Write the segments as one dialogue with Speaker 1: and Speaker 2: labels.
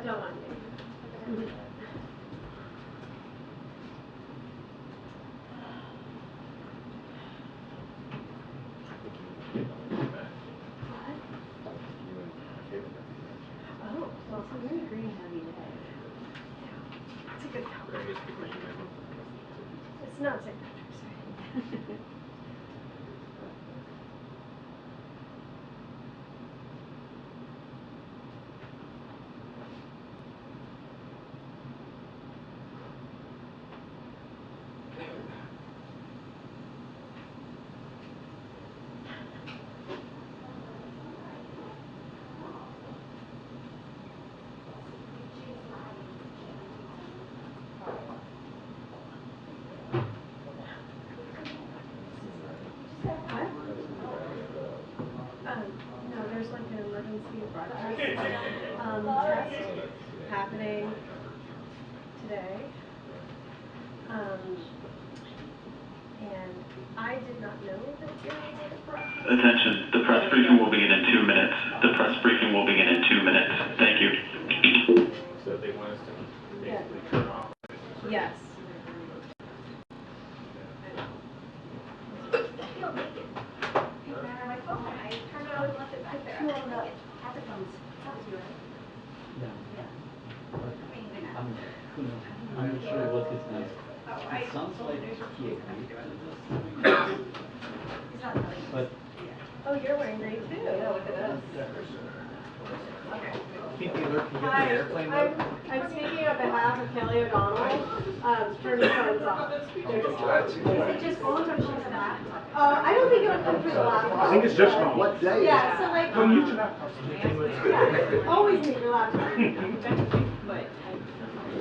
Speaker 1: I don't want to. Oh, well, it's a very green heavy day. Yeah, it's a good color. It's not St. Patrick's Day. No, there's like an emergency broadcast test happening today. And I did not know that there was a broadcast.
Speaker 2: Attention, the press briefing will begin in 2 minutes. The press briefing will begin in 2 minutes. Thank you.
Speaker 3: So they want us to basically turn off.
Speaker 1: Yes.
Speaker 4: I'm not sure what his name is. It sounds like he agreed to this. But
Speaker 1: Oh, you're wearing gray too. Yeah, look at us. Hi, I'm speaking on behalf of Kelly O'Donnell. Turn the phones off. Is it just phones or just that? I don't think it would come through the laptop.
Speaker 5: I think it's just phone. What day?
Speaker 1: Yeah, so like.
Speaker 5: When you turn
Speaker 1: Yeah, always take your laptop. But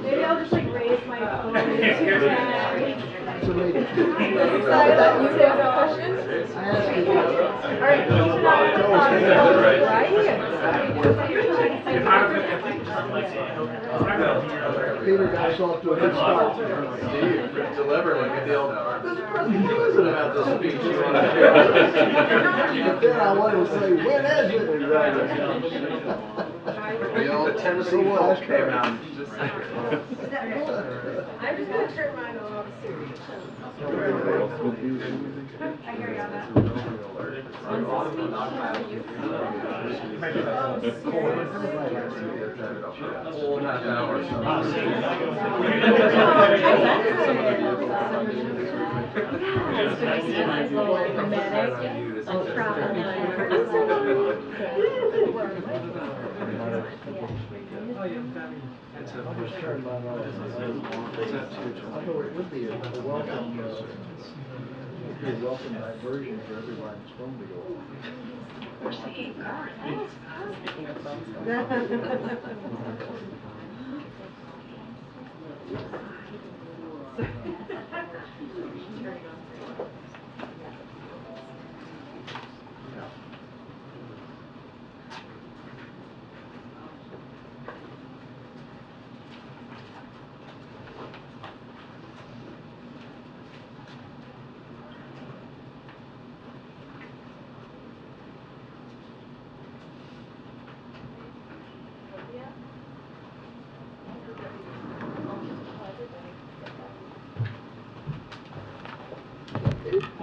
Speaker 1: maybe I'll just like raise my phone to 10.
Speaker 5: So maybe.
Speaker 1: You have questions?
Speaker 5: I asked you.
Speaker 1: All right,
Speaker 5: Peter got us off to a good start.
Speaker 6: Steve, deliberately, maybe I'll. There's a president about this speech you want to share.
Speaker 5: But then I wanted to say, when is it?
Speaker 6: The old Tennessee folk came out.
Speaker 1: I'm just going to turn mine off. I hear you on that.
Speaker 5: I thought it would be a welcome, welcome diversion for everyone's phone to go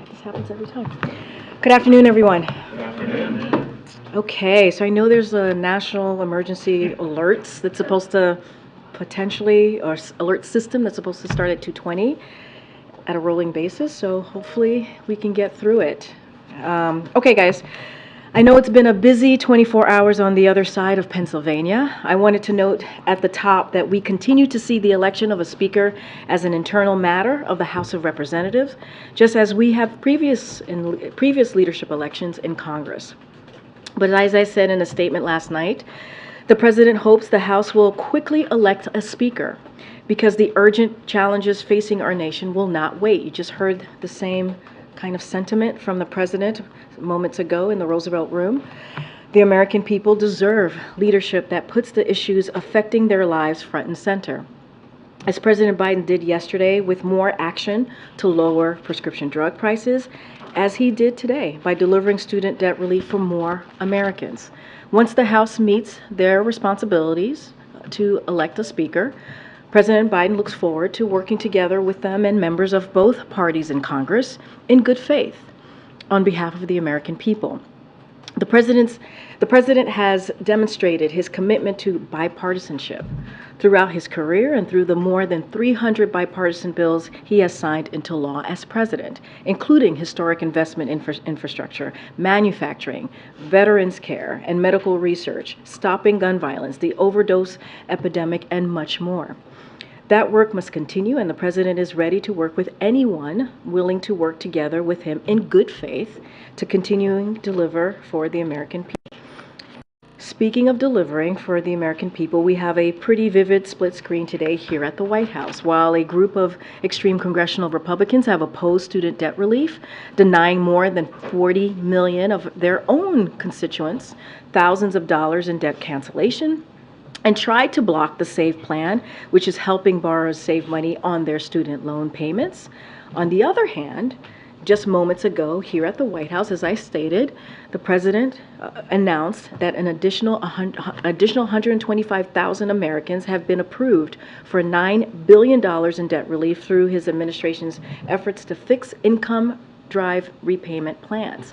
Speaker 7: This happens every time. Good afternoon, everyone.
Speaker 3: Good afternoon.
Speaker 7: Okay, so I know there's a national emergency alerts that's supposed to potentially, or alert system that's supposed to start at 2:20 at a rolling basis, so hopefully we can get through it. Okay, guys. I know it's been a busy 24 hours on the other side of Pennsylvania. I wanted to note at the top that we continue to see the election of a speaker as an internal matter of the House of Representatives, just as we have previous leadership elections in Congress. But as I said in a statement last night, the President hopes the House will quickly elect a speaker because the urgent challenges facing our nation will not wait. You just heard the same kind of sentiment from the President moments ago in the Roosevelt Room. The American people deserve leadership that puts the issues affecting their lives front and center. As President Biden did yesterday with more action to lower prescription drug prices, as he did today by delivering student debt relief for more Americans. Once the House meets their responsibilities to elect a speaker. President Biden looks forward to working together with them and members of both parties in Congress in good faith on behalf of the American people. The president has demonstrated his commitment to bipartisanship throughout his career and through the more than 300 bipartisan bills he has signed into law as president, including historic investment infrastructure, manufacturing, veterans care, and medical research, stopping gun violence, the overdose epidemic, and much more. That work must continue, and the president is ready to work with anyone willing to work together with him in good faith to continuing to deliver for the American people. Speaking of delivering for the American people, we have a pretty vivid split screen today here at the White House. While a group of extreme congressional Republicans have opposed student debt relief, denying more than 40 million of their own constituents thousands of dollars in debt cancellation, and tried to block the SAVE plan, which is helping borrowers save money on their student loan payments. On the other hand, just moments ago here at the White House, as I stated, the president announced that an additional 125,000 Americans have been approved for $9 billion in debt relief through his administration's efforts to fix income drive repayment plans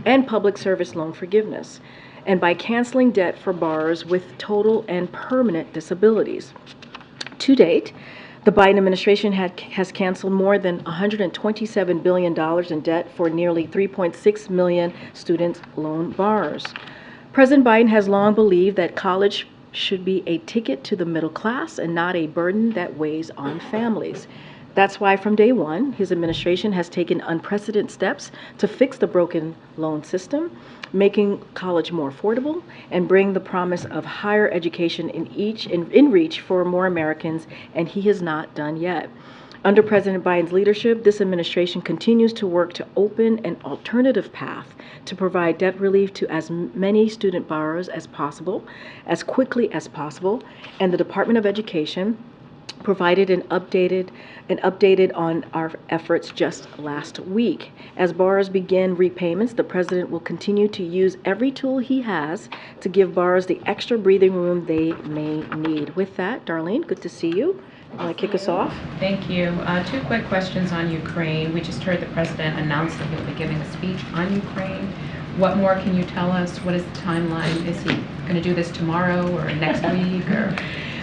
Speaker 7: and public service loan forgiveness, and by canceling debt for borrowers with total and permanent disabilities. To date, the Biden administration has canceled more than $127 billion in debt for nearly 3.6 million student loan borrowers. President Biden has long believed that college should be a ticket to the middle class and not a burden that weighs on families. That's why from day one, his administration has taken unprecedented steps to fix the broken loan system, making college more affordable, and bring the promise of higher education in reach for more Americans, and he has not done yet. Under President Biden's leadership, this administration continues to work to open an alternative path to provide debt relief to as many student borrowers as possible, as quickly as possible, and the Department of Education provided an updated on our efforts just last week. As borrowers begin repayments, the president will continue to use every tool he has to give borrowers the extra breathing room they may need. With that, Darlene, good to see you. Want to kick us off?
Speaker 8: Thank you. Two quick questions on Ukraine. We just heard the president announce that he'll be giving a speech on Ukraine. What more can you tell us? What is the timeline? Is he going to do this tomorrow or next week? Or?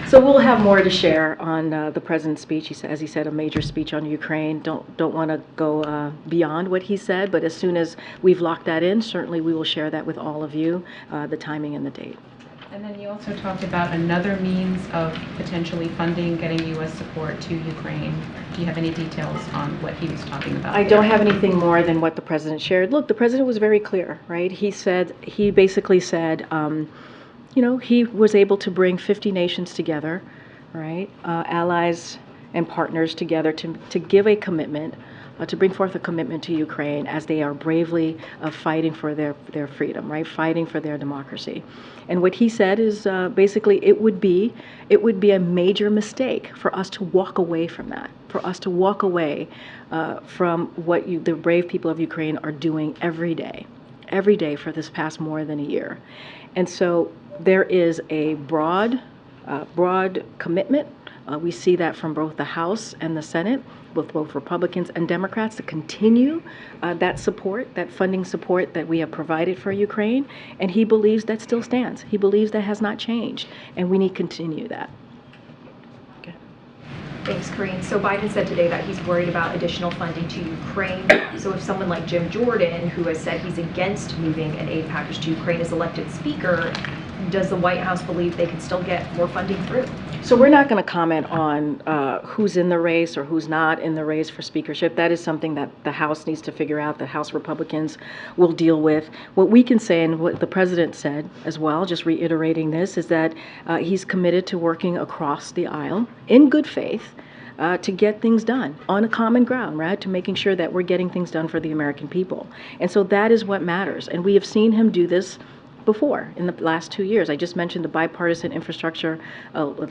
Speaker 7: So we'll have more to share on the president's speech. As he said, a major speech on Ukraine. Don't want to go beyond what he said, but as soon as we've locked that in, certainly we will share that with all of you, the timing and the date.
Speaker 8: And then you also talked about another means of potentially funding, getting U.S. support to Ukraine. Do you have any details on what he was talking about?
Speaker 7: I don't have anything more than what the president shared. Look, the president was very clear, right? He basically said, he was able to bring 50 nations together, right? Allies and partners together to give a commitment, to bring forth a commitment to Ukraine as they are bravely fighting for their freedom, right? Fighting for their democracy. And what he said is basically it would be a major mistake for us to walk away from that, for us to walk away from what the brave people of Ukraine are doing every day for this past more than a year. And so there is a broad commitment. We see that from both the House and the Senate, both Republicans and Democrats, to continue that support, that funding support that we have provided for Ukraine. And he believes that still stands. He believes that has not changed, and we need to continue that. Okay.
Speaker 9: Thanks, Karine. So Biden said today that he's worried about additional funding to Ukraine. So if someone like Jim Jordan, who has said he's against moving an aid package to Ukraine, is elected speaker, does the White House believe they can still get more funding through?
Speaker 7: So we're not going to comment on who's in the race or who's not in the race for speakership. That is something that the House needs to figure out, the House Republicans will deal with. What we can say, and what the president said as well, just reiterating this, is that he's committed to working across the aisle in good faith to get things done on a common ground, right? To making sure that we're getting things done for the American people. And so that is what matters. And we have seen him do this before in the last 2 years. I just mentioned the bipartisan infrastructure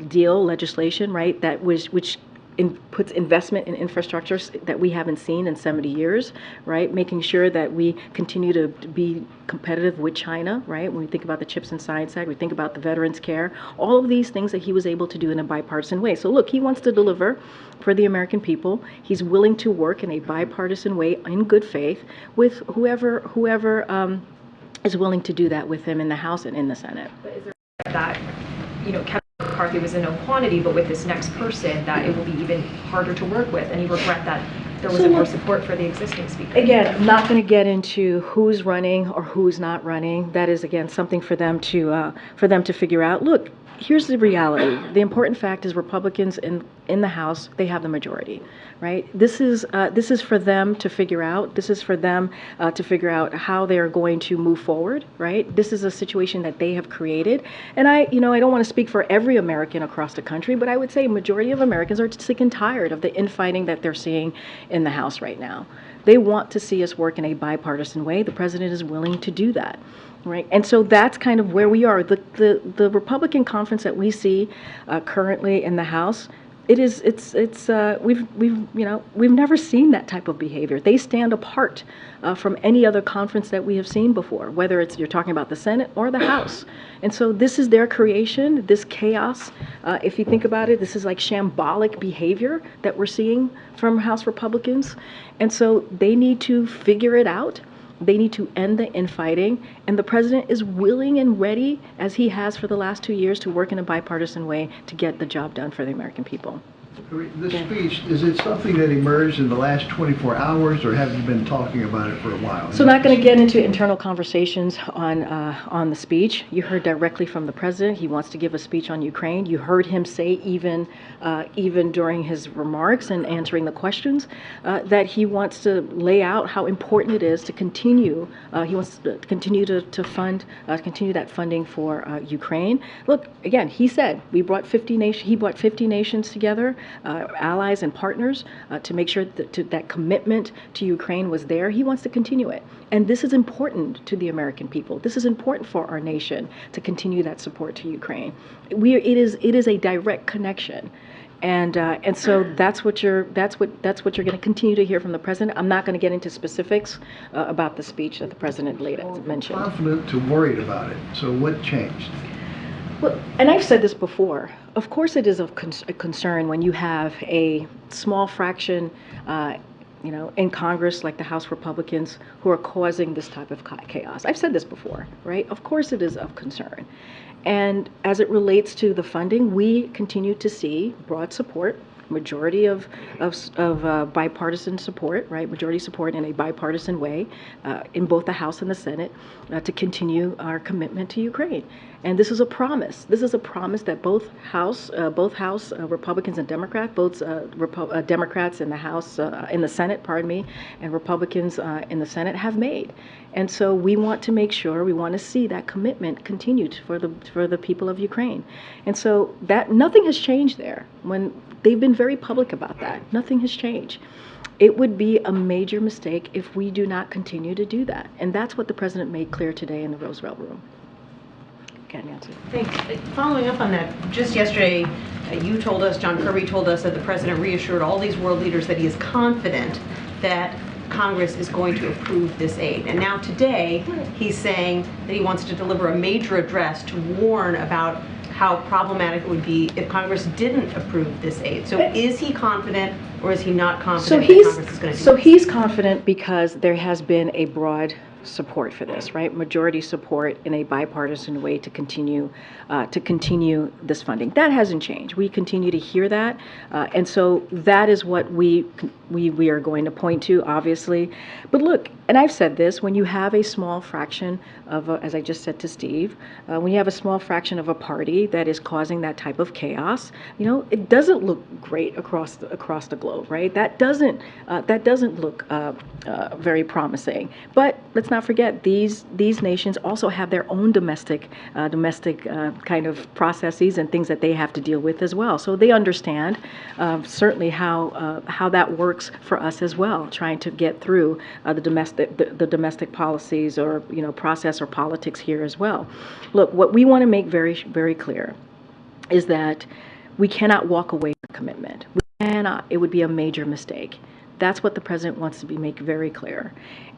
Speaker 7: deal legislation, right? Which puts investment in infrastructures that we haven't seen in 70 years, right? Making sure that we continue to be competitive with China, right? When we think about the Chips and Science Act, we think about the Veterans Care, all of these things that he was able to do in a bipartisan way. So look, he wants to deliver for the American people. He's willing to work in a bipartisan way in good faith with whoever is willing to do that with him in the House and in the Senate.
Speaker 9: But is there that, Kevin McCarthy was a known quantity, but with this next person, that it will be even harder to work with? Any regret that there wasn't more support for the existing speaker?
Speaker 7: Again, I'm not going to get into who's running or who's not running. That is, again, something for them to figure out. Look, here's the reality. The important fact is Republicans in the House, they have the majority, right? This is for them to figure out. This is for them to figure out how they're going to move forward, right? This is a situation that they have created. And I don't want to speak for every American across the country, but I would say a majority of Americans are sick and tired of the infighting that they're seeing in the House right now. They want to see us work in a bipartisan way. The president is willing to do that. Right, and so that's kind of where we are. The Republican conference that we see currently in the House, we've never seen that type of behavior. They stand apart from any other conference that we have seen before, whether you're talking about the Senate or the House. And so this is their creation, this chaos. If you think about it, this is like shambolic behavior that we're seeing from House Republicans, and so they need to figure it out. They need to end the infighting, and the president is willing and ready, as he has for the last 2 years, to work in a bipartisan way to get the job done for the American people.
Speaker 5: This speech, is it something that emerged in the last 24 hours, or have you been talking about it for a while?
Speaker 7: So not going to get into internal conversations on the speech. You heard directly from the president. He wants to give a speech on Ukraine. You heard him say even during his remarks and answering the questions that he wants to lay out how important it is to continue. He wants to continue to fund, continue that funding for Ukraine. Look, again, he said he brought 50 nations together. Allies and partners to make sure that commitment to Ukraine was there. He wants to continue it. And this is important to the American people. This is important for our nation to continue that support to Ukraine. It is a direct connection. And so that's what you're going to continue to hear from the president. I'm not going to get into specifics about the speech that the president mentioned.
Speaker 5: Confident to worried about it. So what changed?
Speaker 7: Well, and I've said this before, of course it is a concern when you have a small fraction, in Congress, like the House Republicans, who are causing this type of chaos. I've said this before, right? Of course it is of concern. And as it relates to the funding, we continue to see broad support, majority of bipartisan support, right? Majority support in a bipartisan way in both the House and the Senate to continue our commitment to Ukraine. And this is a promise. This is a promise that both House Republicans and Democrats, both Democrats in the House, in the Senate, and Republicans in the Senate have made. And so we want to make sure, we want to see that commitment continued for the people of Ukraine. And so that nothing has changed there. When they've been very public about that, nothing has changed. It would be a major mistake if we do not continue to do that. And that's what the president made clear today in the Roosevelt Room. Okay, Nancy.
Speaker 10: Thanks. Following up on that, just yesterday, you told us, John Kirby told us, that the president reassured all these world leaders that he is confident that Congress is going to approve this aid. And now today, he's saying that he wants to deliver a major address to warn about how problematic it would be if Congress didn't approve this aid. So is he confident, or is he not confident that Congress is going to do this?
Speaker 7: He's confident because there has been a broad support for this, right? Majority support in a bipartisan way to continue this funding. That hasn't changed. We continue to hear that, and so that is what we are going to point to, obviously. But look, and I've said this: when you have a small fraction of, as I just said to Steve, when you have a small fraction of a party that is causing that type of chaos, it doesn't look great across the globe, right? That doesn't look very promising. But let's not forget, these nations also have their own domestic kind of processes and things that they have to deal with as well. So they understand certainly how that works for us as well, trying to get through the domestic policies or process or politics here as well. Look, what we want to make very, very clear is that we cannot walk away from commitment. We It would be a major mistake. That's what the president wants to make very clear.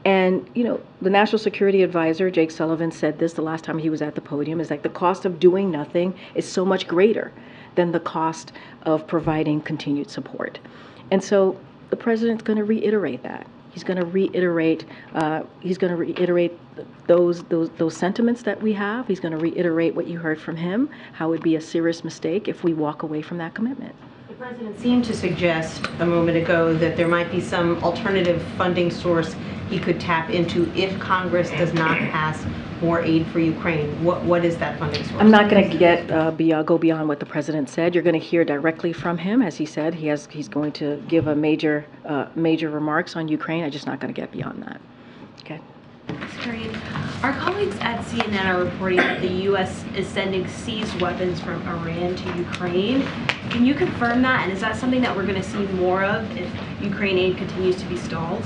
Speaker 7: And, you know, the National Security Advisor, Jake Sullivan, said this the last time he was at the podium, is like the cost of doing nothing is so much greater than the cost of providing continued support. And so the president's going to reiterate that. He's going to reiterate. Those sentiments that we have. He's going to reiterate what you heard from him. How it would be a serious mistake if we walk away from that commitment.
Speaker 10: The president seemed to suggest a moment ago that there might be some alternative funding source he could tap into if Congress does not pass more aid for Ukraine. What is that funding source?
Speaker 7: I'm not going to go beyond what the president said. You're going to hear directly from him, as he said. He's going to give a major remarks on Ukraine. I'm just not going to get beyond that. Okay.
Speaker 11: Karine, our colleagues at CNN are reporting that the U.S. is sending seized weapons from Iran to Ukraine. Can you confirm that? And is that something that we're going to see more of if Ukraine aid continues to be stalled?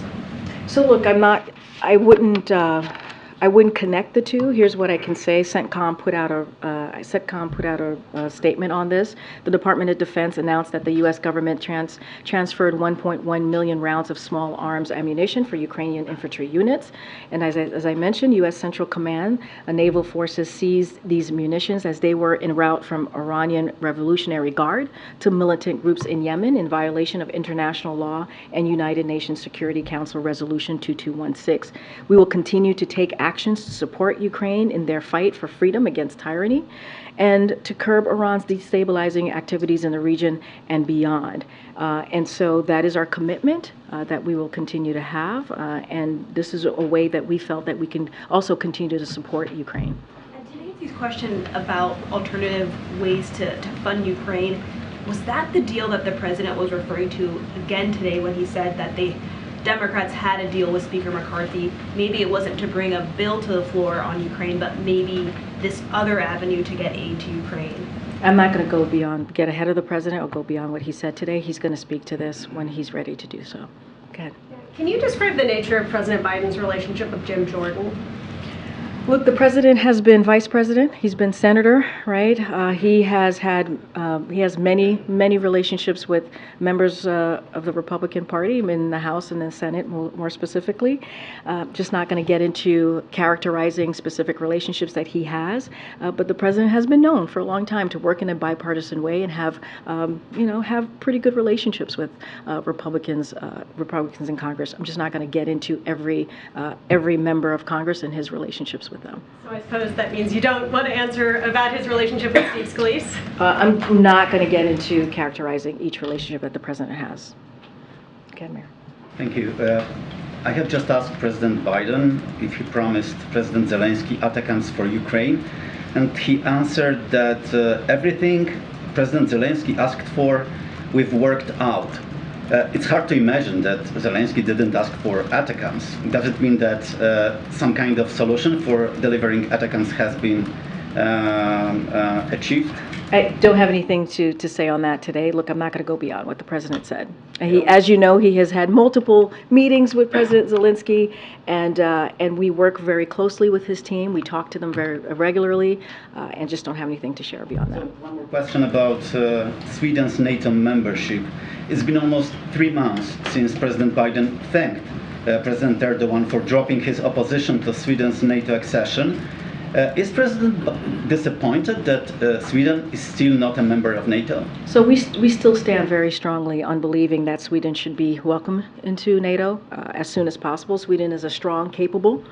Speaker 7: So look, I wouldn't connect the two. Here's what I can say. CENTCOM put out a statement on this. The Department of Defense announced that the U.S. government transferred 1.1 million rounds of small arms ammunition for Ukrainian infantry units. And as I mentioned, U.S. Central Command, naval forces seized these munitions as they were en route from Iranian Revolutionary Guard to militant groups in Yemen in violation of international law and United Nations Security Council Resolution 2216. We will continue to take actions to support Ukraine in their fight for freedom against tyranny and to curb Iran's destabilizing activities in the region and beyond. And so that is our commitment that we will continue to have. And this is a way that we felt that we can also continue to support Ukraine.
Speaker 11: And to Nancy's question about alternative ways to fund Ukraine, was that the deal that the president was referring to again today when he said that Democrats had a deal with Speaker McCarthy? Maybe it wasn't to bring a bill to the floor on Ukraine, but maybe this other avenue to get aid to Ukraine.
Speaker 7: I'm not going to get ahead of the president or go beyond what he said today. He's going to speak to this when he's ready to do so. Go ahead.
Speaker 1: Can you describe the nature of President Biden's relationship with Jim Jordan?
Speaker 7: Look, the president has been vice president. He's been senator, right? He has many relationships with members of the Republican Party in the House and the Senate, more specifically. Just not going to get into characterizing specific relationships that he has. But the president has been known for a long time to work in a bipartisan way and have pretty good relationships with Republicans in Congress. I'm just not going to get into every member of Congress and his relationships with them.
Speaker 1: So I suppose that means you don't want to answer about his relationship with Steve Scalise?
Speaker 7: I'm not going to get into characterizing each relationship that the president has. Okay, Mayor.
Speaker 12: Thank you. I have just asked President Biden if he promised President Zelensky ATACMS for Ukraine, and he answered that everything President Zelensky asked for, we've worked out. It's hard to imagine that Zelensky didn't ask for ATACMS. Does it mean that some kind of solution for delivering ATACMS has been achieved?
Speaker 7: I don't have anything to say on that today. Look, I'm not going to go beyond what the president said. As you know, he has had multiple meetings with President Zelensky, and we work very closely with his team. We talk to them very regularly, and just don't have anything to share beyond that.
Speaker 12: So one more question about Sweden's NATO membership. It's been almost 3 months since President Biden thanked President Erdogan for dropping his opposition to Sweden's NATO accession. Is President disappointed that Sweden is still not a member of NATO?
Speaker 7: So we still stand very strongly on believing that Sweden should be welcomed into NATO as soon as possible. Sweden is a strong, capable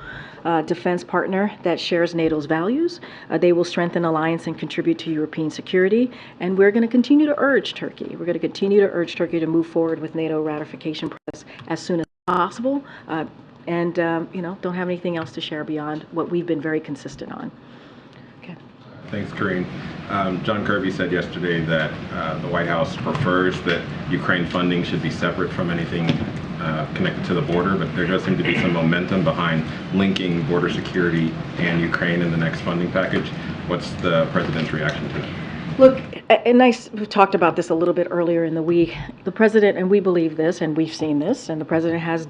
Speaker 7: defense partner that shares NATO's values. They will strengthen alliance and contribute to European security. And we're going to continue to urge Turkey. We're going to continue to urge Turkey to move forward with NATO ratification process as soon as possible. Don't have anything else to share beyond what we've been very consistent on. Okay.
Speaker 13: Thanks, Karine. John Kirby said yesterday that the White House prefers that Ukraine funding should be separate from anything connected to the border, but there does seem to be some momentum behind linking border security and Ukraine in the next funding package. What's the president's reaction to that?
Speaker 7: Look, We talked about this a little bit earlier in the week. The president, and we believe this, and we've seen this, and the president has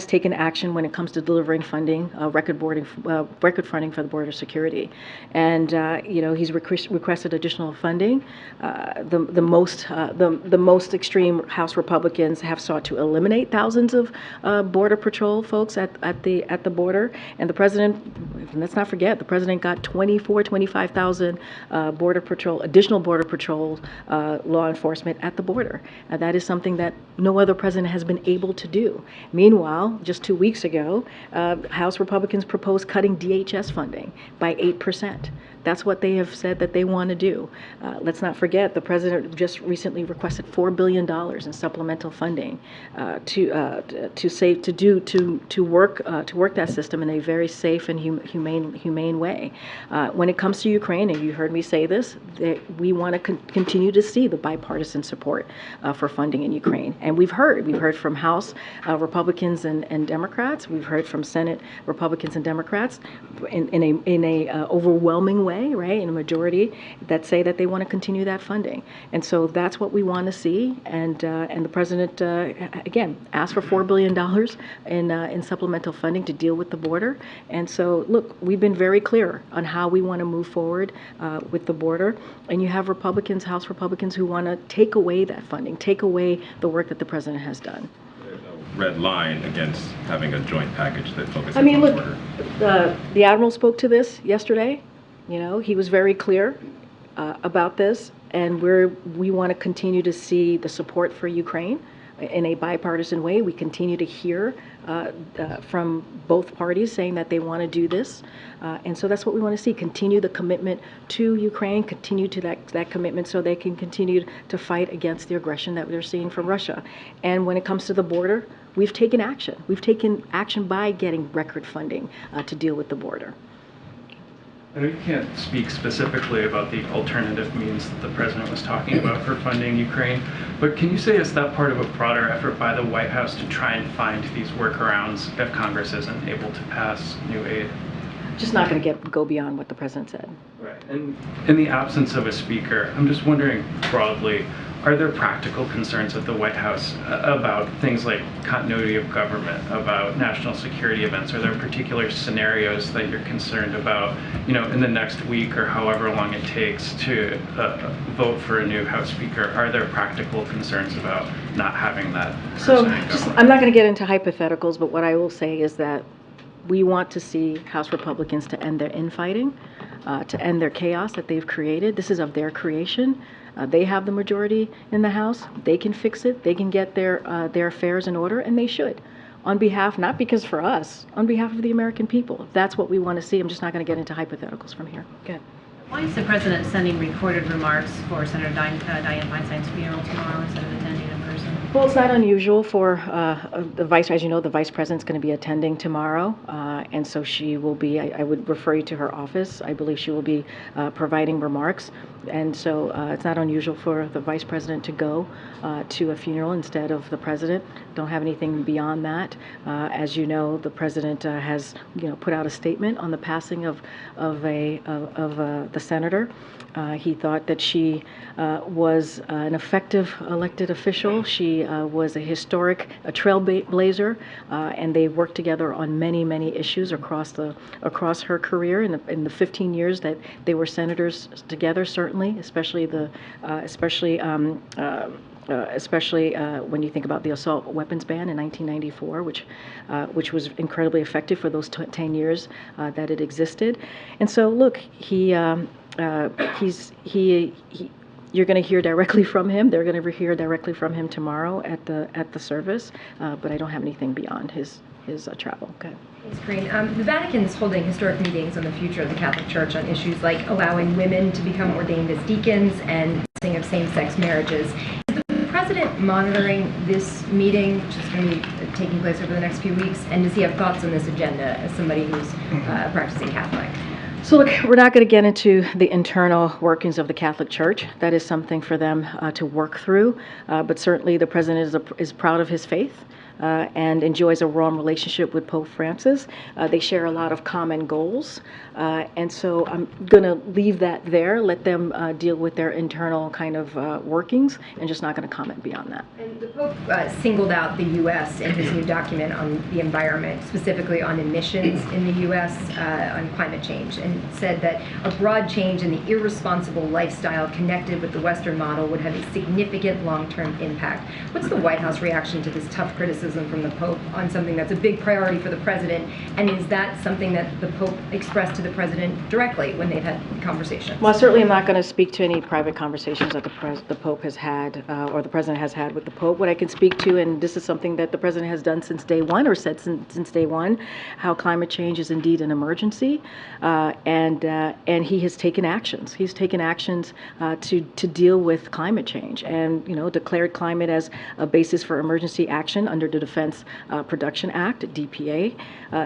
Speaker 7: taken action when it comes to delivering funding, record funding for the border security, and he's requested additional funding. The most extreme House Republicans have sought to eliminate thousands of border patrol folks at the border, and the president, let's not forget, the president got 25,000 additional border patrol law enforcement at the border. That is something that no other president has been able to do. Meanwhile, just 2 weeks ago, House Republicans proposed cutting DHS funding by 8%. That's what they have said that they want to do. Let's not forget, the president just recently requested $4 billion in supplemental funding to work that system in a very safe and humane way. When it comes to Ukraine, and you heard me say this, that we want to continue to see the bipartisan support for funding in Ukraine. And we've heard from House Republicans and Democrats. We've heard from Senate Republicans and Democrats in a overwhelming way, right, in a majority, that say that they want to continue that funding. And so that's what we want to see. And the president, again, asked for $4 billion in supplemental funding to deal with the border. And so, look, we've been very clear on how we want to move forward with the border. And you have Republicans, House Republicans, who want to take away that funding, take away the work that the president has done.
Speaker 13: There's a red line against having a joint package that focuses
Speaker 7: on
Speaker 13: the
Speaker 7: look,
Speaker 13: border.
Speaker 7: The Admiral spoke to this yesterday. He was very clear about this, and we want to continue to see the support for Ukraine in a bipartisan way. We continue to hear from both parties saying that they want to do this, and so that's what we want to see. Continue the commitment to Ukraine, continue to that commitment so they can continue to fight against the aggression that they're seeing from Russia. And when it comes to the border, we've taken action. We've taken action by getting record funding to deal with the border.
Speaker 14: I know you can't speak specifically about the alternative means that the president was talking about for funding Ukraine, but can you say, is that part of a broader effort by the White House to try and find these workarounds if Congress isn't able to pass new aid?
Speaker 7: Just not going to go beyond what the president said.
Speaker 14: Right. And in the absence of a speaker, I'm just wondering broadly, are there practical concerns at the White House about things like continuity of government, about national security events? Are there particular scenarios that you're concerned about, in the next week or however long it takes to vote for a new House Speaker? Are there practical concerns about not having that person in government?
Speaker 7: I'm not going to get into hypotheticals, but what I will say is that we want to see House Republicans to end their infighting, to end their chaos that they've created. This is of their creation. They have the majority in the House. They can fix it. They can get their affairs in order, and they should. On behalf, not because for us, on behalf of the American people. That's what we want to see. I'm just not going to get into hypotheticals from here. Good.
Speaker 15: Why is the president sending recorded remarks for Senator Dianne Feinstein's funeral tomorrow instead of attending in person?
Speaker 7: Well, it's not unusual for the vice, as you know, the vice president's going to be attending tomorrow, and so she will be, I would refer you to her office. I believe she will be providing remarks, and so it's not unusual for the vice president to go to a funeral instead of the president. Don't have anything beyond that. As you know, the president has, put out a statement on the passing of the senator. He thought that she was an effective elected official. She was a historic trailblazer, and they worked together on many issues across her career in the 15 years that they were senators together. Certainly, especially when you think about the assault weapons ban in 1994, which was incredibly effective for those 10 years that it existed. And so, look, you're going to hear directly from him. They're going to hear directly from him tomorrow at the service. But I don't have anything beyond his travel. Okay.
Speaker 9: Thanks, Karine. The Vatican is holding historic meetings on the future of the Catholic Church on issues like allowing women to become ordained as deacons and of same-sex marriages. Is the president monitoring this meeting, which is going to be taking place over the next few weeks? And does he have thoughts on this agenda as somebody who's a practicing Catholic?
Speaker 7: So look, we're not going to get into the internal workings of the Catholic Church. That is something for them to work through. But certainly the president is proud of his faith and enjoys a warm relationship with Pope Francis. They share a lot of common goals. And so I'm going to leave that there, let them deal with their internal kind of workings, and just not going to comment beyond that.
Speaker 9: And the Pope singled out the U.S. in his new document on the environment, specifically on emissions in the U.S. On climate change, and said that a broad change in the irresponsible lifestyle connected with the Western model would have a significant long-term impact. What's the White House reaction to this tough criticism from the Pope on something that's a big priority for the president? And is that something that the Pope expressed to the president directly when they've had conversations?
Speaker 7: Well, certainly I'm not going to speak to any private conversations that the Pope has had or the president has had with the Pope. What I can speak to, and this is something that the president has done since day one, or said since day one, how climate change is indeed an emergency, and he has taken actions. He's taken actions to deal with climate change, and declared climate as a basis for emergency action under the Defense Production Act, DPA,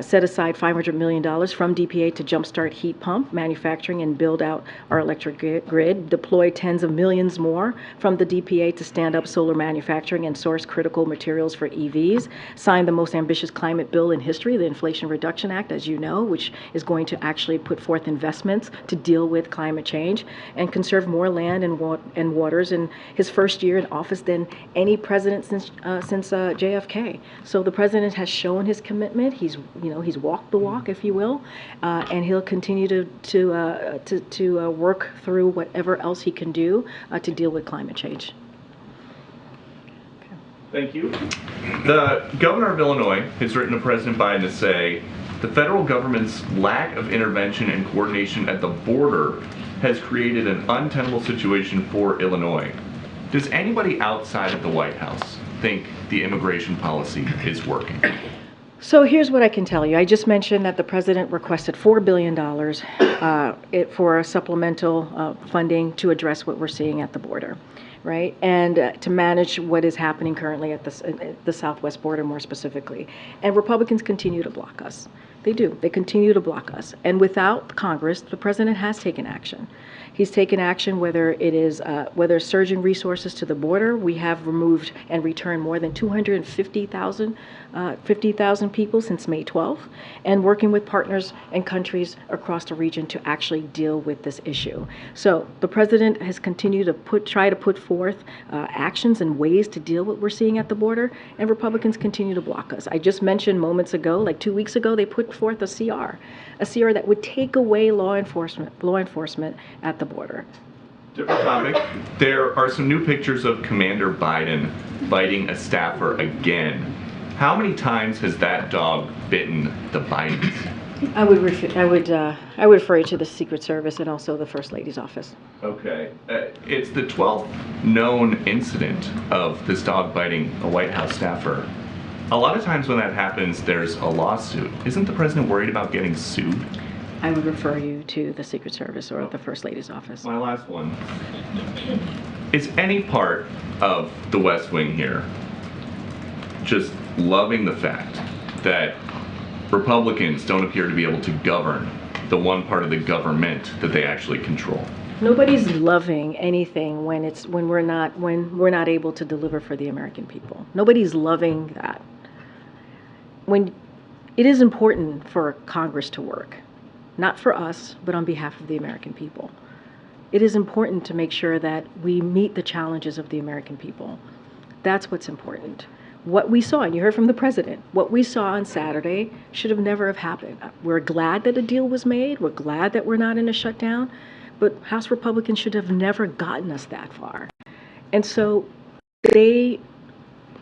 Speaker 7: set aside $500 million from DPA to jumpstart heat pump manufacturing and build out our electric grid, deploy tens of millions more from the DPA to stand up solar manufacturing and source critical materials for EVs, signed the most ambitious climate bill in history, the Inflation Reduction Act, as you know, which is going to actually put forth investments to deal with climate change, and conserve more land and waters in his first year in office than any president since JFK. So the president has shown his commitment. He's walked the walk, if you will, and he'll continue to work through whatever else he can do to deal with climate change.
Speaker 16: Thank you. The governor of Illinois has written to President Biden to say the federal government's lack of intervention and coordination at the border has created an untenable situation for Illinois. Does anybody outside of the White House think the immigration policy is working?
Speaker 7: So here's what I can tell you. I just mentioned that the president requested $4 billion for supplemental funding to address what we're seeing at the border, right? And to manage what is happening currently at the southwest border more specifically. And Republicans continue to block us. They do. They continue to block us. And without Congress, the president has taken action. He's taken action, whether it is surging resources to the border. We have removed and returned more than 250,000 people since May 12th, and working with partners and countries across the region to actually deal with this issue. So the president has continued to try to put forth actions and ways to deal with what we're seeing at the border, and Republicans continue to block us. I just mentioned moments ago, like 2 weeks ago, they put forth a CR that would take away law enforcement at the border.
Speaker 16: Different topic. There are some new pictures of Commander Biden biting a staffer again. How many times has that dog bitten the Bidens?
Speaker 7: I would refer you to the Secret Service and also the First Lady's office.
Speaker 16: Okay. It's the 12th known incident of this dog biting a White House staffer. A lot of times when that happens, there's a lawsuit. Isn't the president worried about getting sued?
Speaker 7: I would refer you to the Secret Service or the First Lady's office.
Speaker 16: My last one. Is any part of the West Wing here just loving the fact that Republicans don't appear to be able to govern the one part of the government that they actually control?
Speaker 7: Nobody's loving anything when we're not able to deliver for the American people. Nobody's loving that. When it is important for Congress to work, not for us, but on behalf of the American people. It is important to make sure that we meet the challenges of the American people. That's what's important. What we saw, and you heard from the president, what we saw on Saturday should have never have happened. We're glad that a deal was made. We're glad that we're not in a shutdown, but House Republicans should have never gotten us that far. And so they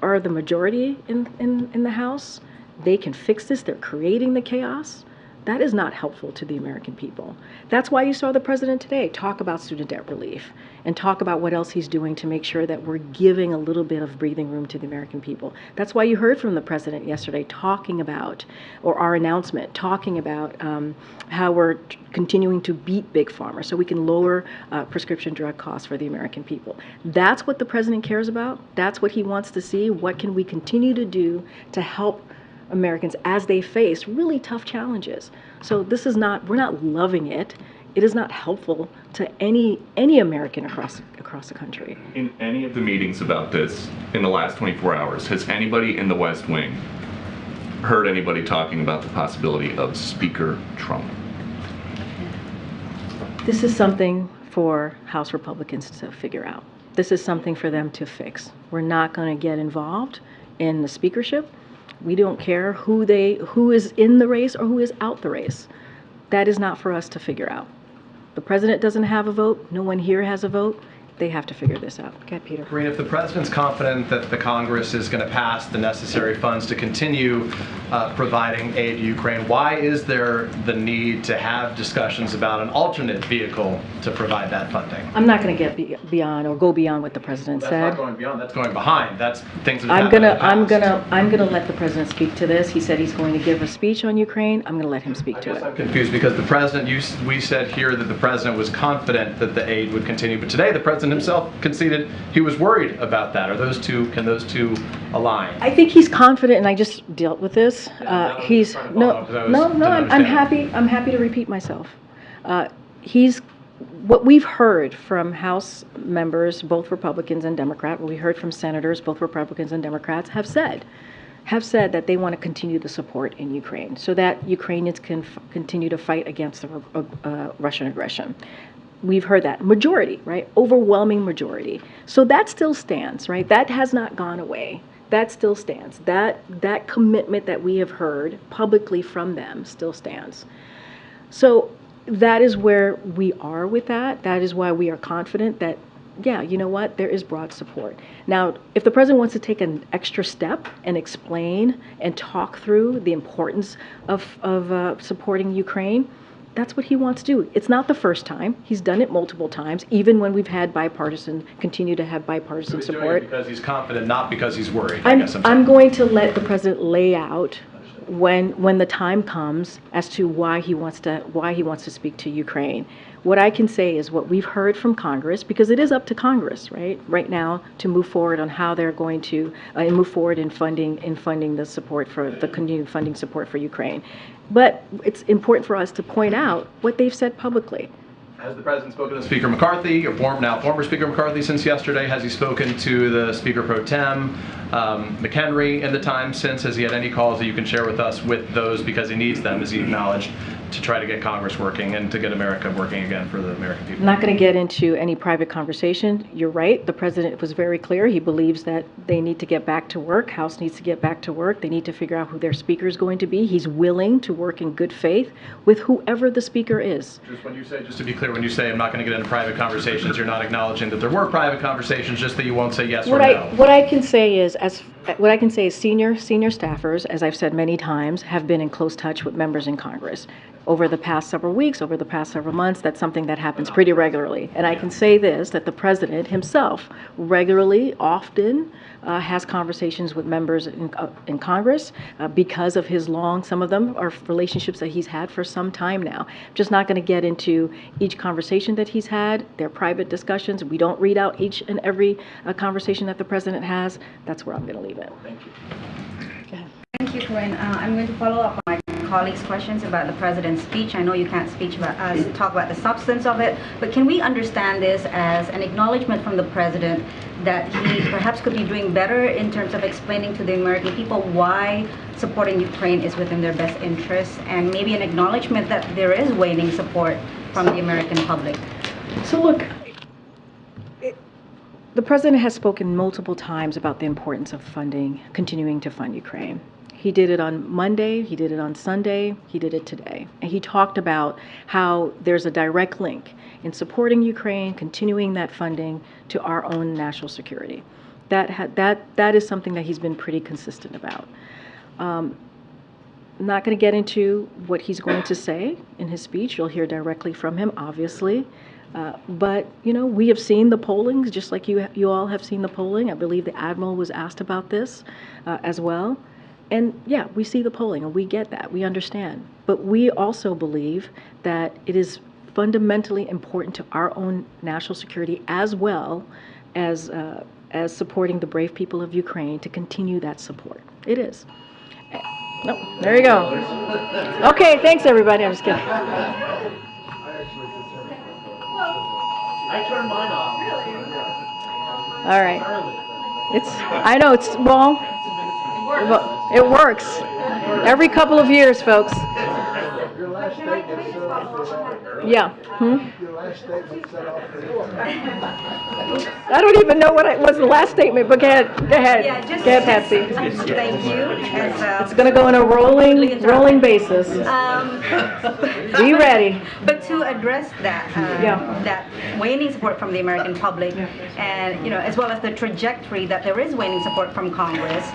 Speaker 7: are the majority in the House. They can fix this. They're creating the chaos. That is not helpful to the American people. That's why you saw the president today talk about student debt relief and talk about what else he's doing to make sure that we're giving a little bit of breathing room to the American people. That's why you heard from the president yesterday talking about, or our announcement, talking about how we're continuing to beat Big Pharma so we can lower prescription drug costs for the American people. That's what the president cares about. That's what he wants to see. What can we continue to do to help Americans as they face really tough challenges? So this is not, we're not loving it. It is not helpful to any American across the country.
Speaker 16: In any of the meetings about this in the last 24 hours, has anybody in the West Wing heard anybody talking about the possibility of Speaker Trump?
Speaker 7: This is something for House Republicans to figure out. This is something for them to fix. We're not going to get involved in the speakership. We don't care who is in the race or who is out the race. That is not for us to figure out. The president doesn't have a vote. No one here has a vote. They have to figure this out. Okay, Peter.
Speaker 17: Karine, if the president's confident that the Congress is going to pass the necessary funds to continue providing aid to Ukraine, why is there the need to have discussions about an alternate vehicle to provide that funding?
Speaker 7: I'm not going to get beyond or go beyond what the president
Speaker 17: That's
Speaker 7: said.
Speaker 17: not going beyond. That's going behind. That's things that
Speaker 7: I'm
Speaker 17: have happened in the past.
Speaker 7: I'm gonna let the president speak to this. He said he's going to give a speech on Ukraine. I'm gonna let him speak to it.
Speaker 17: I'm confused because the president, we said here that the president was confident that the aid would continue, but today the president himself conceded he was worried about that. Can those two align?
Speaker 7: I think he's confident, and I just dealt with this. I'm happy to repeat myself. What we've heard from House members, both Republicans and Democrats, what we heard from senators, both Republicans and Democrats, have said that they want to continue the support in Ukraine so that Ukrainians can continue to fight against the Russian aggression. We've heard that majority, right? Overwhelming majority. So that still stands, right? That has not gone away. That still stands. That commitment that we have heard publicly from them still stands. So that is where we are with that. That is why we are confident that, yeah, you know what, there is broad support. Now, if the president wants to take an extra step and explain and talk through the importance of supporting Ukraine, that's what he wants to do. It's not the first time. He's done it multiple times, even when we've had continue to have bipartisan
Speaker 17: So he's
Speaker 7: support.
Speaker 17: doing it because he's confident, not because he's worried.
Speaker 7: I'm going to let the president lay out when the time comes as to why he wants to speak to Ukraine. What I can say is what we've heard from Congress, because it is up to Congress, right now, to move forward on how they're going to move forward in funding the support for the continued funding support for Ukraine. But it's important for us to point out what they've said publicly.
Speaker 17: Has the president spoken to Speaker McCarthy, or now former Speaker McCarthy, since yesterday? Has he spoken to the Speaker Pro Tem, McHenry, in the time since? Has he had any calls that you can share with us with those, because he needs them, as he acknowledged, to try to get Congress working and to get America working again for the American people?
Speaker 7: I'm not going to get into any private conversation. You're right. The president was very clear. He believes that they need to get back to work. House needs to get back to work. They need to figure out who their speaker is going to be. He's willing to work in good faith with whoever the speaker is.
Speaker 17: Just to be clear, when you say I'm not going to get into private conversations, you're not acknowledging that there were private conversations, just that you won't say yes or no.
Speaker 7: What I can say is senior staffers, as I've said many times, have been in close touch with members in Congress. Over the past several weeks, over the past several months, that's something that happens pretty regularly. And I can say this, that the president himself regularly, often, has conversations with members in Congress because of his some of them are relationships that he's had for some time now. I'm just not going to get into each conversation that he's had. They're private discussions. We don't read out each and every conversation that the president has. That's where I'm going to leave it.
Speaker 17: Thank you.
Speaker 18: Thank you, Karine. I'm going to follow up on my colleagues' questions about the president's speech. I know you can't talk about the substance of it, but can we understand this as an acknowledgement from the president that he perhaps could be doing better in terms of explaining to the American people why supporting Ukraine is within their best interests, and maybe an acknowledgement that there is waning support from the American public?
Speaker 7: So look, the president has spoken multiple times about the importance of continuing to fund Ukraine. He did it on Monday, he did it on Sunday, he did it today. And he talked about how there's a direct link in supporting Ukraine, continuing that funding, to our own national security. That is something that he's been pretty consistent about. I'm not going to get into what he's going to say in his speech. You'll hear directly from him, obviously. But, we have seen the polling, just like you all have seen the polling. I believe the Admiral was asked about this as well. And yeah, we see the polling and we get that, we understand. But we also believe that it is fundamentally important to our own national security, as well as supporting the brave people of Ukraine, to continue that support. It is. No, there you go. Okay, thanks everybody. I'm just kidding.
Speaker 6: I turned mine off.
Speaker 7: All right. I know it works. Every couple of years, folks.
Speaker 6: Your last statement.
Speaker 7: Yeah.
Speaker 5: last statement set off the war.
Speaker 7: I don't even know what was the last statement, but go ahead.
Speaker 18: Yeah, just,
Speaker 7: go ahead, Patsy.
Speaker 18: Thank you.
Speaker 7: It's going to go on a rolling basis. Be ready.
Speaker 18: But to address that, that waning support from the American public, and as well as the trajectory that there is waning support from Congress,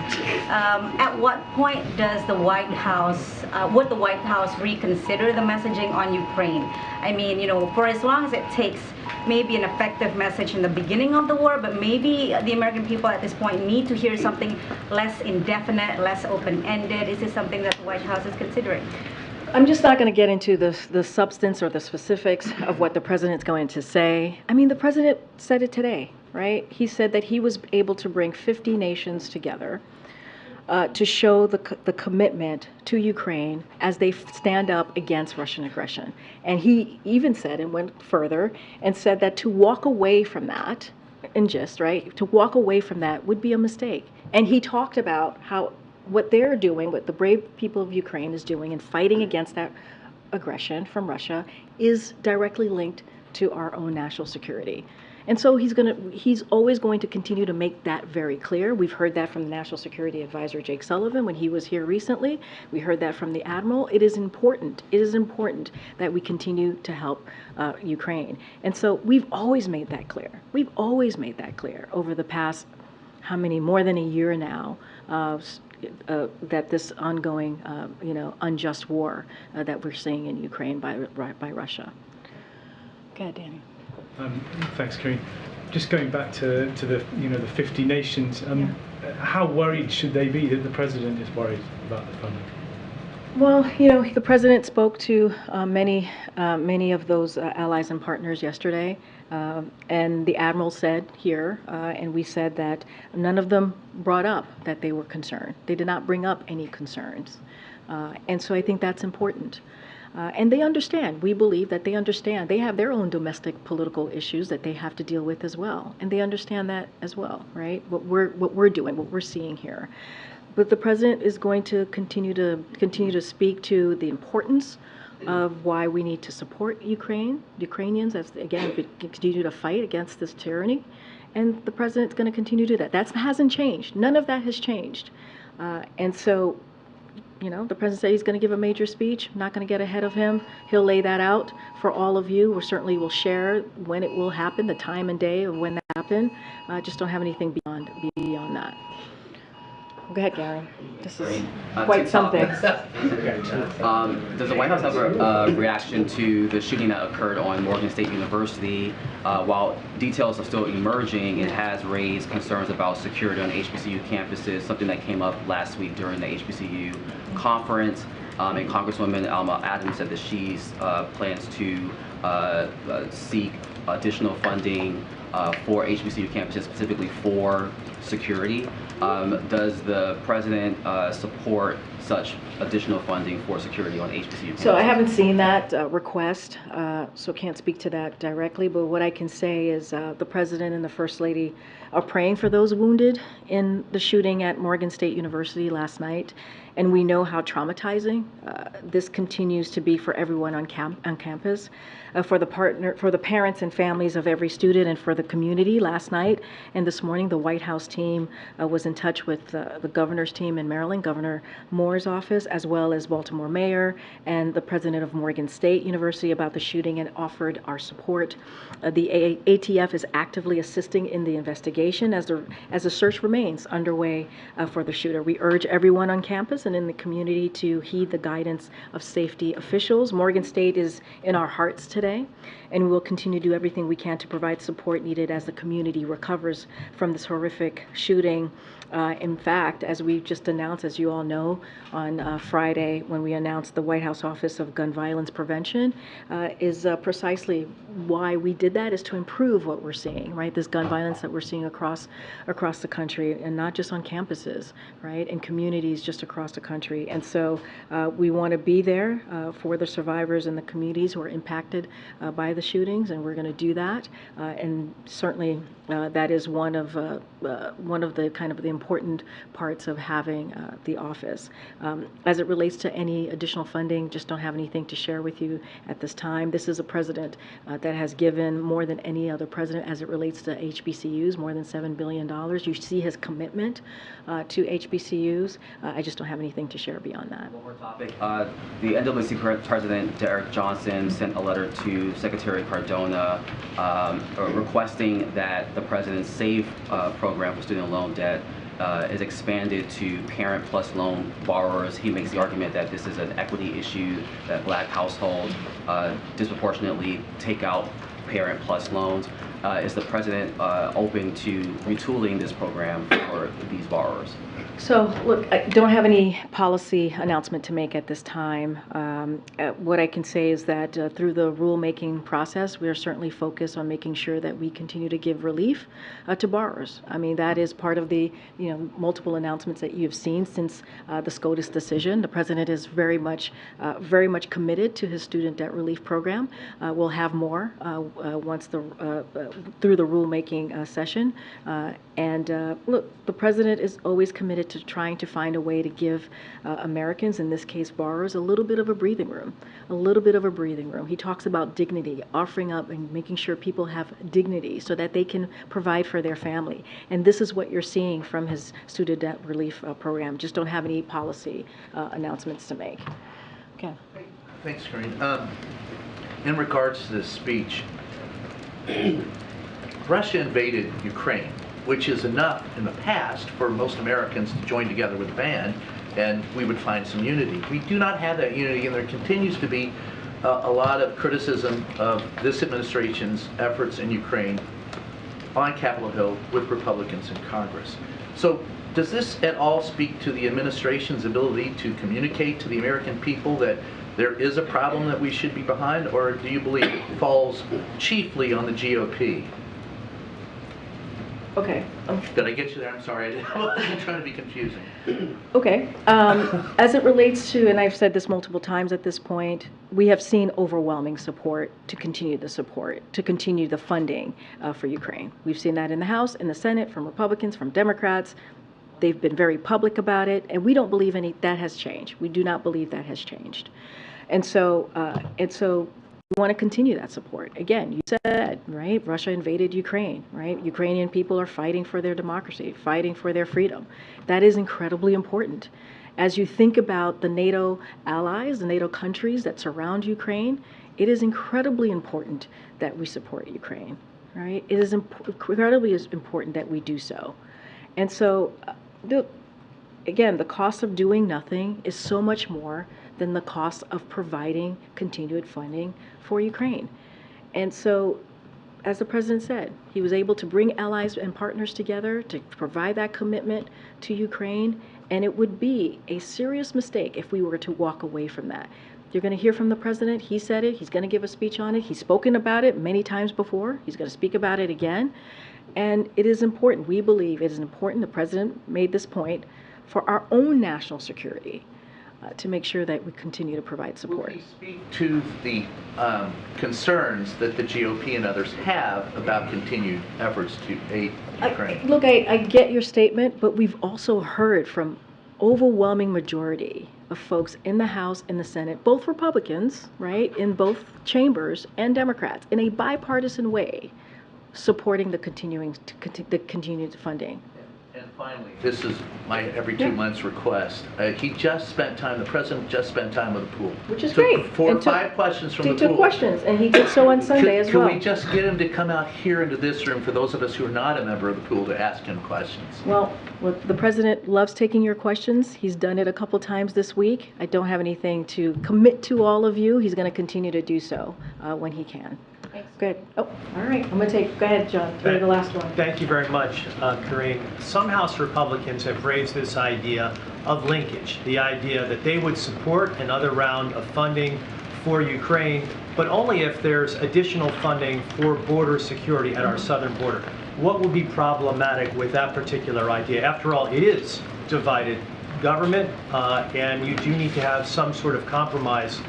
Speaker 18: at what point does the White House, would the White House reconsider the messaging on Ukraine? I mean, for as long as it takes maybe an effective message in the beginning of the war, but maybe the American people at this point need to hear something less indefinite, less open-ended. Is this something that the White House is considering?
Speaker 7: I'm just not going to get into the substance or the specifics of what the president's going to say. I mean, the president said it today, right? He said that he was able to bring 50 nations together to show the commitment to Ukraine as they stand up against Russian aggression. And he even said, and went further, and said that to walk away from that, to walk away from that would be a mistake. And he talked about how what they're doing, what the brave people of Ukraine is doing in fighting against that aggression from Russia is directly linked to our own national security. And so he's always going to continue to make that very clear. We've heard that from the National Security Advisor Jake Sullivan when he was here recently. We heard that from the Admiral. It is important that we continue to help Ukraine. And so we've always made that clear. We've always made that clear over the past, more than a year now, that this ongoing, unjust war that we're seeing in Ukraine by Russia. Go ahead, Danny.
Speaker 19: Thanks, Karine. Just going back to the the 50 nations, how worried should they be that the president is worried about the funding?
Speaker 7: Well, the president spoke to many of those allies and partners yesterday, and the Admiral said here, and we said that none of them brought up that they were concerned. They did not bring up any concerns, and so I think that's important. And they understand. We believe that they understand. They have their own domestic political issues that they have to deal with as well, and they understand that as well, right? What we're doing, what we're seeing here. But the president is going to continue to speak to the importance of why we need to support Ukrainians, as again continue to fight against this tyranny, and the president's going to continue to do that. That hasn't changed. None of that has changed, and so. The president said he's going to give a major speech. I'm not going to get ahead of him. He'll lay that out for all of you. We certainly will share when it will happen, the time and day of when that happened. Just don't have anything beyond that. Go ahead, Gary. This is quite something.
Speaker 20: Does the White House have a reaction to the shooting that occurred on Morgan State University? While details are still emerging, it has raised concerns about security on HBCU campuses, something that came up last week during the HBCU conference. And Congresswoman Alma Adams said that she plans to seek additional funding for HBCU campuses, specifically for security. Does the president support such additional funding for security on HBCU campuses?
Speaker 7: So I haven't seen that request, so can't speak to that directly, but what I can say is the president and the First Lady are praying for those wounded in the shooting at Morgan State University last night, and we know how traumatizing this continues to be for everyone on campus, for the parents and families of every student, and for the community. Last night and this morning, the White House team was in touch with the governor's team in Maryland, Governor Moore's office, as well as Baltimore Mayor and the president of Morgan State University about the shooting, and offered our support. The ATF is actively assisting in the investigation as the search remains underway for the shooter. We urge everyone on campus and in the community to heed the guidance of safety officials. Morgan State is in our hearts today, and we will continue to do everything we can to provide support needed as the community recovers from this horrific shooting. In fact, as we just announced, as you all know, on Friday when we announced the White House Office of Gun Violence Prevention, is precisely why we did that, is to improve what we're seeing, right? This gun violence that we're seeing across the country, and not just on campuses, right? In communities just across the country. And so we want to be there for the survivors and the communities who are impacted by the shootings, and we're going to do that. And certainly that is one of one of the kind of the important parts of having the office. As it relates to any additional funding, just don't have anything to share with you at this time. This is a president that has given more than any other president as it relates to HBCUs, more than $7 billion. You see his commitment to HBCUs. I just don't have anything to share beyond that.
Speaker 20: One more topic. The NAACP President Derek Johnson sent a letter to Secretary Cardona requesting that the President's SAVE program for student loan debt is expanded to parent plus loan borrowers. He makes the argument that this is an equity issue, that Black households disproportionately take out parent plus loans. Is the President open to retooling this program for these borrowers?
Speaker 7: So, look, I don't have any policy announcement to make at this time. What I can say is that through the rulemaking process, we are certainly focused on making sure that we continue to give relief to borrowers. I mean, that is part of the multiple announcements that you've seen since the SCOTUS decision. The President is very much committed to his student debt relief program. We'll have more once through the rulemaking session. Look, the President is always committed to trying to find a way to give Americans, in this case borrowers, a little bit of a breathing room, He talks about dignity, offering up and making sure people have dignity so that they can provide for their family. And this is what you're seeing from his student debt relief program. Just don't have any policy announcements to make. Okay.
Speaker 6: Thanks, Karine. In regards to this speech, Russia invaded Ukraine, which is enough in the past for most Americans to join together with a band, and we would find some unity. We do not have that unity, and there continues to be a lot of criticism of this administration's efforts in Ukraine on Capitol Hill with Republicans in Congress. So does this at all speak to the administration's ability to communicate to the American people that there is a problem that we should be behind, or do you believe it falls chiefly on the GOP?
Speaker 7: Okay.
Speaker 6: Did I get you there? I'm sorry. I wasn't trying to be confusing.
Speaker 7: Okay. As it relates to, and I've said this multiple times at this point, we have seen overwhelming support to continue the funding for Ukraine. We've seen that in the House, in the Senate, from Republicans, from Democrats. They've been very public about it, and we don't believe that has changed. We do not believe that has changed. And so we want to continue that support. Again, you said, right, Russia invaded Ukraine, right? Ukrainian people are fighting for their democracy, fighting for their freedom. That is incredibly important. As you think about the NATO allies, the NATO countries that surround Ukraine, it is incredibly important that we support Ukraine, right? It is incredibly important that we do so. And so, again, the cost of doing nothing is so much more than the cost of providing continued funding for Ukraine. And so, as the President said, he was able to bring allies and partners together to provide that commitment to Ukraine, and it would be a serious mistake if we were to walk away from that. You're going to hear from the President. He said it. He's going to give a speech on it. He's spoken about it many times before. He's going to speak about it again. And it is important. We believe it is important, the President made this point, for our own national security to make sure that we continue to provide support.
Speaker 6: Will you speak to the concerns that the GOP and others have about continued efforts to aid Ukraine?
Speaker 7: Look, I get your statement, but we've also heard from overwhelming majority of folks in the House and the Senate, both Republicans, right, in both chambers, and Democrats, in a bipartisan way, supporting the continued funding.
Speaker 6: And finally, this is my every 2 months request. The President just spent time with the pool.
Speaker 7: Which is great.
Speaker 6: 4 or 5 questions from the pool.
Speaker 7: He took questions, and he did so on Sunday as well.
Speaker 6: Can we just get him to come out here into this room, for those of us who are not a member of the pool, to ask him questions?
Speaker 7: Well, the President loves taking your questions. He's done it a couple times this week. I don't have anything to commit to all of you. He's going to continue to do so when he can. Good. Oh, all right. I'm going to go ahead, John. You're the last one.
Speaker 21: Thank you very much, Karine. Some House Republicans have raised this idea of linkage, the idea that they would support another round of funding for Ukraine, but only if there's additional funding for border security at our southern border. What would be problematic with that particular idea? After all, it is divided government, and you do need to have some sort of compromise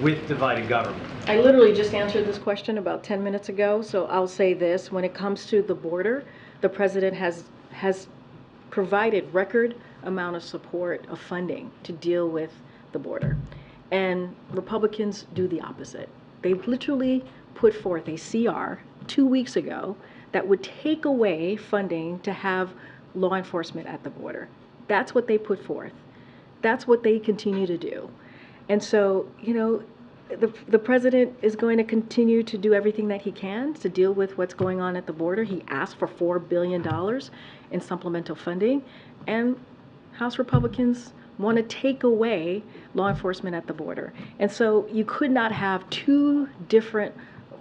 Speaker 21: with divided government.
Speaker 7: I literally just answered this question about 10 minutes ago, so I'll say this. When it comes to the border, the President has has provided record amount of support of funding to deal with the border. And Republicans do the opposite. They literally put forth a CR 2 weeks ago that would take away funding to have law enforcement at the border. That's what they put forth. That's what they continue to do. And so, you know, the president is going to continue to do everything that he can to deal with what's going on at the border. He asked for $4 billion in supplemental funding, and House Republicans want to take away law enforcement at the border. And so you could not have two different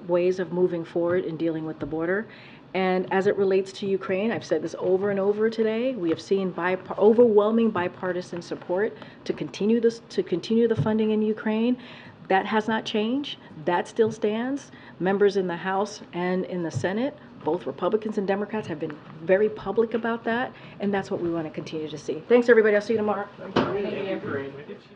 Speaker 7: ways of moving forward in dealing with the border. And as it relates to Ukraine, I've said this over and over today, we have seen overwhelming bipartisan support to continue the funding in Ukraine. That has not changed. That still stands. Members in the House and in the Senate, both Republicans and Democrats, have been very public about that, and that's what we want to continue to see. Thanks, everybody. I'll see you tomorrow.
Speaker 3: Thank you.